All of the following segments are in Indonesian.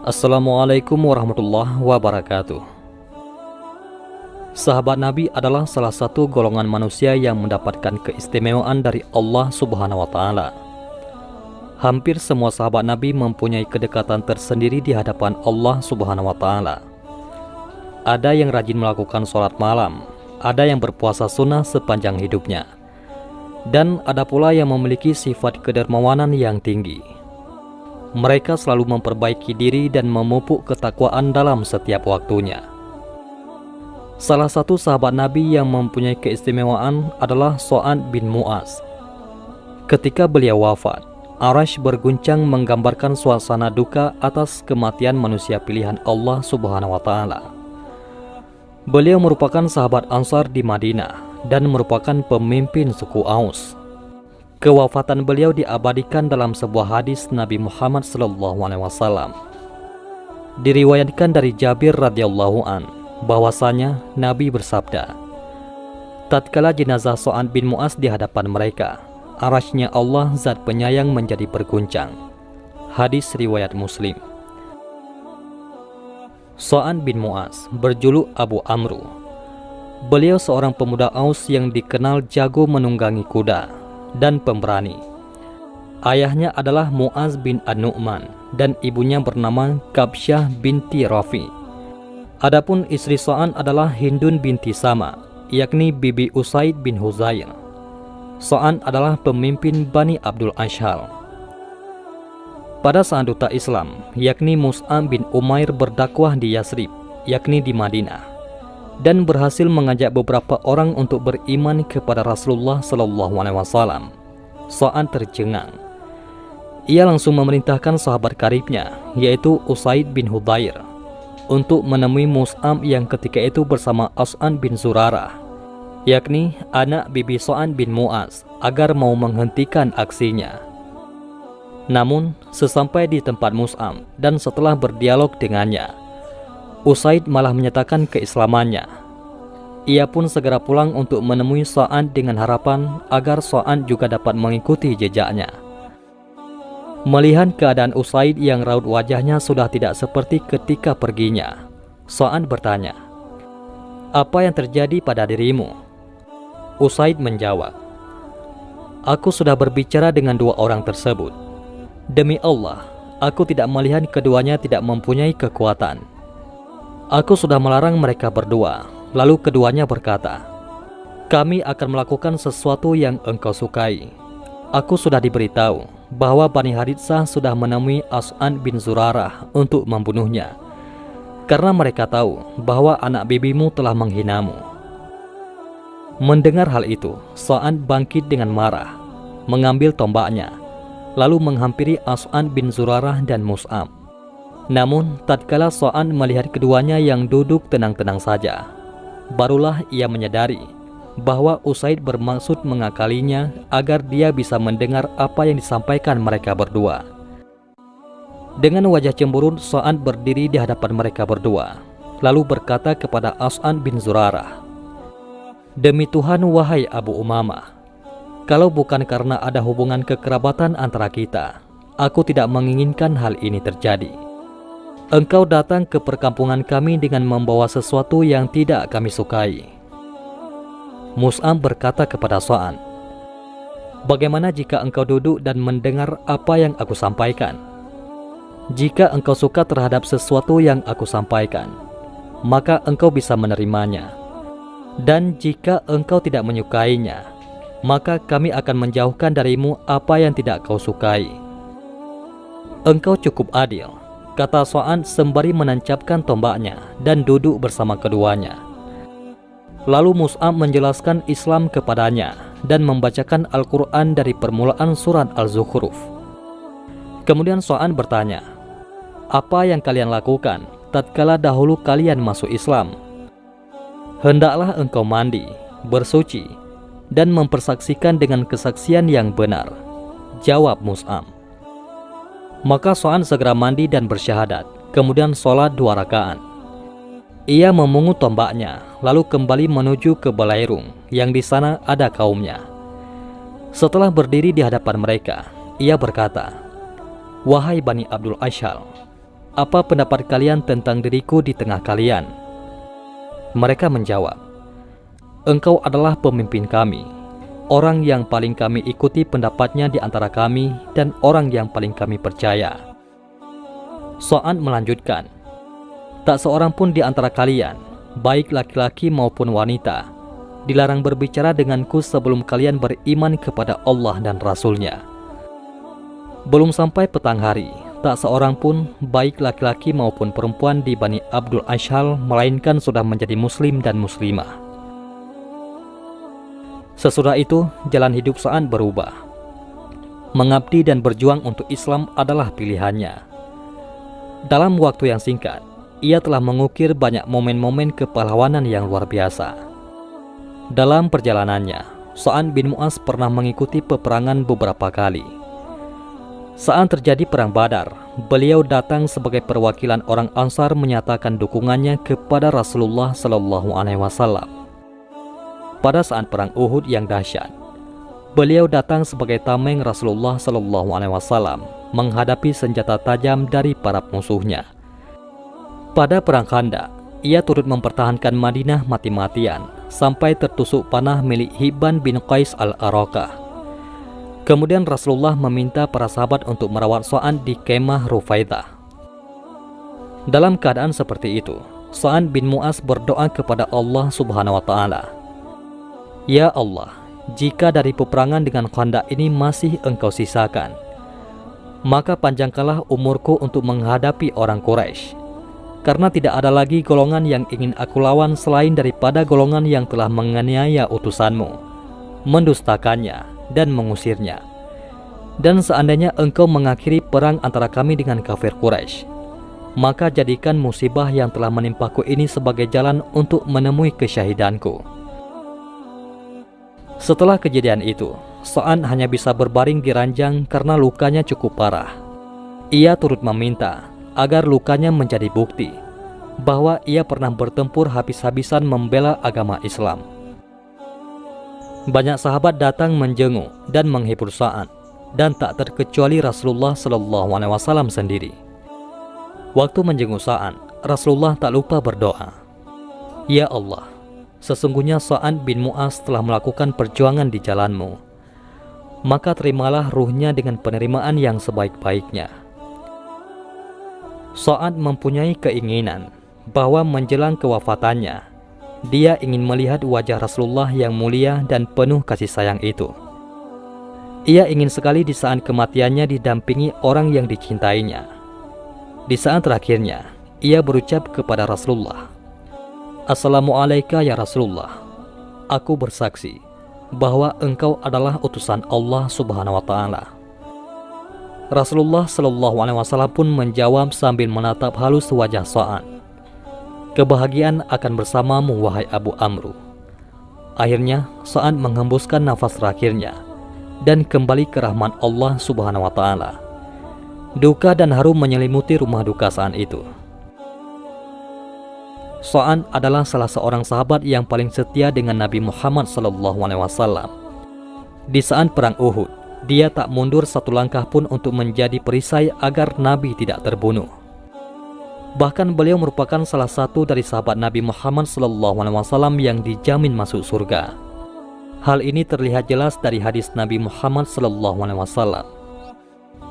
Assalamualaikum warahmatullahi wabarakatuh. Sahabat Nabi adalah salah satu golongan manusia yang mendapatkan keistimewaan dari Allah Subhanahu wa Ta'ala. Hampir semua sahabat Nabi mempunyai kedekatan tersendiri di hadapan Allah Subhanahu wa Ta'ala. Ada yang rajin melakukan sholat malam, ada yang berpuasa sunnah sepanjang hidupnya, dan ada pula yang memiliki sifat kedermawanan yang tinggi. Mereka selalu memperbaiki diri dan memupuk ketakwaan dalam setiap waktunya. Salah satu sahabat Nabi yang mempunyai keistimewaan adalah Sa'ad bin Mu'az. Ketika beliau wafat, Arasy berguncang menggambarkan suasana duka atas kematian manusia pilihan Allah Subhanahu wa Ta'ala. Beliau merupakan sahabat Ansar di Madinah dan merupakan pemimpin suku Aus. Kewafatan beliau diabadikan dalam sebuah hadis Nabi Muhammad SAW. Diriwayatkan dari Jabir radhiyallahu an bahwasanya Nabi bersabda, tatkala jenazah Sa'ad bin Mu'az di hadapan mereka, arasy-Nya Allah Zat Penyayang menjadi berguncang. Hadis riwayat Muslim. Sa'ad bin Mu'az berjuluk Abu Amru. Beliau seorang pemuda Aus yang dikenal jago menunggangi kuda dan pemberani. Ayahnya adalah Mu'az bin An-Nu'man dan ibunya bernama Kabsyah binti Rafi. Adapun istri Sa'ad adalah Hindun binti Sama, yakni Bibi Usaid bin Huzair. Sa'ad adalah pemimpin Bani Abdul Ashhal. Pada saat duta Islam, yakni Mus'ab bin Umair berdakwah di Yasrib, yakni di Madinah, dan berhasil mengajak beberapa orang untuk beriman kepada Rasulullah SAW. Sa'ad tercengang. Ia langsung memerintahkan sahabat karibnya, yaitu Usaid bin Hudair, untuk menemui Mus'ab yang ketika itu bersama As'ad bin Zurarah, yakni anak bibi Sa'ad bin Mu'az, agar mau menghentikan aksinya. Namun, sesampai di tempat Mus'ab dan setelah berdialog dengannya, Usaid malah menyatakan keislamannya. Ia pun segera pulang untuk menemui Sa'ad dengan harapan agar Sa'ad juga dapat mengikuti jejaknya. Melihat keadaan Usaid yang raut wajahnya sudah tidak seperti ketika perginya, Sa'ad bertanya, "Apa yang terjadi pada dirimu?" Usaid menjawab, "Aku sudah berbicara dengan dua orang tersebut. Demi Allah, aku tidak melihat keduanya tidak mempunyai kekuatan. Aku sudah melarang mereka berdua." Lalu keduanya berkata, "Kami akan melakukan sesuatu yang engkau sukai. Aku sudah diberitahu bahwa Bani Haritsah sudah menemui As'ad bin Zurarah untuk membunuhnya, karena mereka tahu bahwa anak bibimu telah menghinamu." Mendengar hal itu, Sa'ad bangkit dengan marah, mengambil tombaknya, lalu menghampiri As'ad bin Zurarah dan Mus'ab. Namun, tatkala Sa'ad melihat keduanya yang duduk tenang-tenang saja, barulah ia menyadari bahwa Usaid bermaksud mengakalinya agar dia bisa mendengar apa yang disampaikan mereka berdua. Dengan wajah cemberut, Sa'ad berdiri di hadapan mereka berdua, lalu berkata kepada As'ad bin Zurarah, "Demi Tuhan, wahai Abu Umamah, kalau bukan karena ada hubungan kekerabatan antara kita, aku tidak menginginkan hal ini terjadi. Engkau datang ke perkampungan kami dengan membawa sesuatu yang tidak kami sukai." Mus'ab berkata kepada Sa'ad, "Bagaimana jika engkau duduk dan mendengar apa yang aku sampaikan? Jika engkau suka terhadap sesuatu yang aku sampaikan, maka engkau bisa menerimanya. Dan jika engkau tidak menyukainya, maka kami akan menjauhkan darimu apa yang tidak kau sukai." "Engkau cukup adil," kata Sa'ad sembari menancapkan tombaknya dan duduk bersama keduanya. Lalu Mus'ab menjelaskan Islam kepadanya dan membacakan Al-Quran dari permulaan surat Al-Zukhruf. Kemudian Sa'ad bertanya, "Apa yang kalian lakukan tatkala dahulu kalian masuk Islam?" "Hendaklah engkau mandi, bersuci, dan mempersaksikan dengan kesaksian yang benar," jawab Mus'ab. Maka Sa'ad segera mandi dan bersyahadat, kemudian sholat 2 rakaat. Ia memungut tombaknya, lalu kembali menuju ke Balairung, yang di sana ada kaumnya. Setelah berdiri di hadapan mereka, ia berkata, "Wahai Bani Abdul Ashhal, "Apa pendapat kalian tentang diriku di tengah kalian?" Mereka menjawab, "Engkau adalah pemimpin kami, orang yang paling kami ikuti pendapatnya di antara kami dan orang yang paling kami percaya." Sa'ad melanjutkan, "Tak seorang pun di antara kalian, baik laki-laki maupun wanita, dilarang berbicara denganku sebelum kalian beriman kepada Allah dan Rasul-Nya." Belum sampai petang hari, tak seorang pun, baik laki-laki maupun perempuan di Bani Abdul Ashhal, melainkan sudah menjadi muslim dan muslimah. Sesudah itu, jalan hidup Sa'ad berubah. Mengabdi dan berjuang untuk Islam adalah pilihannya. Dalam waktu yang singkat, ia telah mengukir banyak momen-momen kepahlawanan yang luar biasa. Dalam perjalanannya, Sa'ad bin Mu'az pernah mengikuti peperangan beberapa kali. Saat terjadi perang Badar, beliau datang sebagai perwakilan orang Ansar menyatakan dukungannya kepada Rasulullah Shallallahu Alaihi Wasallam. Pada saat perang Uhud yang dahsyat, beliau datang sebagai tameng Rasulullah Shallallahu Alaihi Wasallam menghadapi senjata tajam dari para musuhnya. Pada perang Khandaq, ia turut mempertahankan Madinah mati-matian sampai tertusuk panah milik Hibban bin Qais al-Araqah. Kemudian Rasulullah meminta para sahabat untuk merawat Sa'ad di kemah Rufaidah. Dalam keadaan seperti itu, Sa'ad bin Mu'az berdoa kepada Allah Subhanahu wa Ta'ala, "Ya Allah, jika dari peperangan dengan Khandaq ini masih Engkau sisakan, maka panjangkanlah umurku untuk menghadapi orang Quraisy, karena tidak ada lagi golongan yang ingin aku lawan selain daripada golongan yang telah menganiaya utusanmu, mendustakannya, dan mengusirnya. Dan seandainya Engkau mengakhiri perang antara kami dengan kafir Quraisy, maka jadikan musibah yang telah menimpaku ini sebagai jalan untuk menemui kesyahidanku." Setelah kejadian itu, Sa'ad hanya bisa berbaring di ranjang karena lukanya cukup parah. Ia turut meminta agar lukanya menjadi bukti bahwa ia pernah bertempur habis-habisan membela agama Islam. Banyak sahabat datang menjenguk dan menghibur Sa'ad, dan tak terkecuali Rasulullah Shallallahu Alaihi Wasallam sendiri. Waktu menjenguk Sa'ad, Rasulullah tak lupa berdoa, "Ya Allah, sesungguhnya Sa'ad bin Mu'az telah melakukan perjuangan di jalan-Mu, maka terimalah ruhnya dengan penerimaan yang sebaik-baiknya." Sa'ad mempunyai keinginan bahwa menjelang kewafatannya, dia ingin melihat wajah Rasulullah yang mulia dan penuh kasih sayang itu. Ia ingin sekali di saat kematiannya didampingi orang yang dicintainya. Di saat terakhirnya, ia berucap kepada Rasulullah, "Assalamualaikum ya Rasulullah. Aku bersaksi bahwa engkau adalah utusan Allah Subhanahu wa Ta'ala." Rasulullah Shallallahu Alaihi Wasallam pun menjawab sambil menatap halus wajah Sa'ad, "Kebahagiaan akan bersamamu, wahai Abu Amru." Akhirnya Sa'ad menghembuskan nafas terakhirnya dan kembali ke rahmat Allah Subhanahu wa Ta'ala. Duka dan harum menyelimuti rumah duka saat itu. Sa'ad adalah salah seorang sahabat yang paling setia dengan Nabi Muhammad SAW. Di saat perang Uhud, dia tak mundur satu langkah pun untuk menjadi perisai agar Nabi tidak terbunuh. Bahkan beliau merupakan salah satu dari sahabat Nabi Muhammad SAW yang dijamin masuk surga. Hal ini terlihat jelas dari hadis Nabi Muhammad SAW.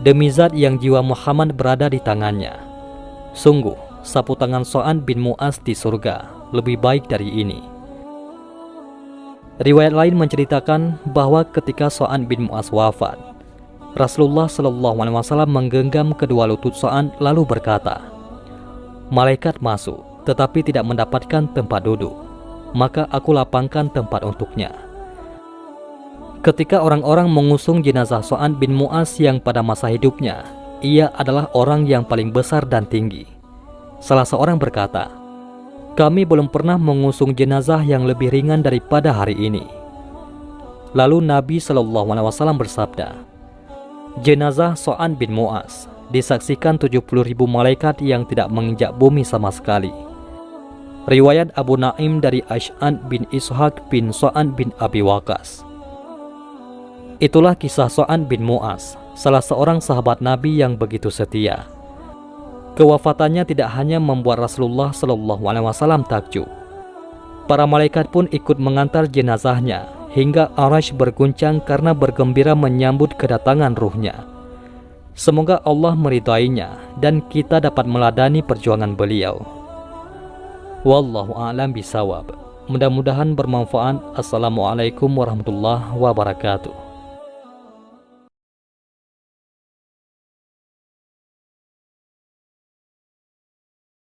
"Demi zat yang jiwa Muhammad berada di tangannya, sungguh sapu tangan Sa'ad bin Mu'az di surga lebih baik dari ini." Riwayat lain menceritakan bahwa ketika Sa'ad bin Mu'az wafat, Rasulullah SAW menggenggam kedua lutut Sa'ad lalu berkata, "Malaikat masuk tetapi tidak mendapatkan tempat duduk, maka aku lapangkan tempat untuknya." Ketika orang-orang mengusung jenazah Sa'ad bin Mu'az yang pada masa hidupnya, ia adalah orang yang paling besar dan tinggi. Salah seorang berkata, "Kami belum pernah mengusung jenazah yang lebih ringan daripada hari ini." Lalu Nabi SAW bersabda, "Jenazah Sa'ad bin Mu'az disaksikan 70.000 malaikat yang tidak menginjak bumi sama sekali." Riwayat Abu Naim dari Ash'ad bin Ishaq bin Sa'ad bin Abi Waqqas. Itulah kisah Sa'ad bin Mu'az, salah seorang sahabat Nabi yang begitu setia. Kewafatannya tidak hanya membuat Rasulullah Shallallahu Alaihi Wasallam takjub. Para malaikat pun ikut mengantar jenazahnya hingga Arasy berguncang karena bergembira menyambut kedatangan ruhnya. Semoga Allah meridainya dan kita dapat meladani perjuangan beliau. Wallahu a'lam bisawab. Mudah-mudahan bermanfaat. Assalamualaikum warahmatullahi wabarakatuh.